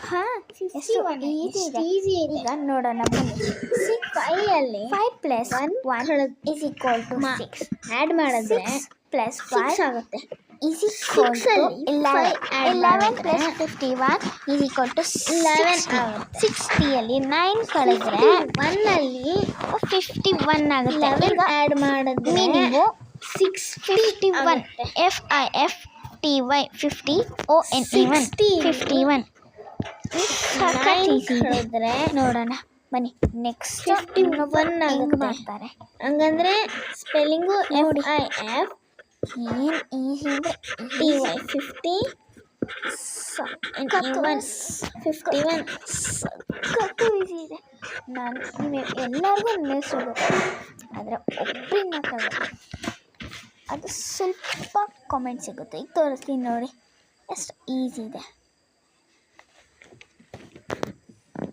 ಹಾಂ, ಎಷ್ಟು ಈಸಿ ಇದೆ. ಈಗ ನೋಡೋಣ ಬನ್ನಿ. 5 ಅಲ್ಲಿ 5 + 1 is equal to 6. ಆ್ಯಡ್ ಮಾಡಿದ್ರೆ 6 + 6 1 ಆಗುತ್ತೆ. is equal to 11. 11 + 51 is equal to 11 60. ಆಗುತ್ತೆ. 60 ಅಲ್ಲಿ 9 ಕಳೆದ್ರೆ 1 ಅಲ್ಲಿ 51 ಆಗುತ್ತೆ. 11 ಈಗ ಆ್ಯಡ್ ಮಾಡಿದ್ರೆ ನೀವು 51 FIFTY 50 ONE 51 9 ಈಸಿ ಇದೆ. ಕಳೆದ್ರೆ ನೋಡೋಣ ಬನ್ನಿ. ನೆಕ್ಸ್ಟ್ 51 ಹೆಂಗ್ ಆಗುತ್ತೆ. ಮಾಡ್ತಾರೆ ಹಂಗಂದ್ರೆ ಸ್ಪೆಲ್ಲಿಂಗು ನೋಡಿ. FIF ಏನು ಈಸಿ ಅಂದರೆ TY 50 ಸಖತ್ತು ಈಸಿ ಇದೆ. ನೀವು ಎಲ್ಲರಿಗೂ ನೆನೆಸೋಗುತ್ತೆ, ಆದರೆ ಒಬ್ಬರಿಗೆ ಮಾತ್ರ ಗೊತ್ತು. ಅದು ಸ್ವಲ್ಪ ಕಾಮೆಂಟ್ ಸಿಗುತ್ತೆ. ಈಗ ತೋರಿಸ್ತೀನಿ ನೋಡಿ, ಎಷ್ಟು ಈಸಿ ಇದೆ.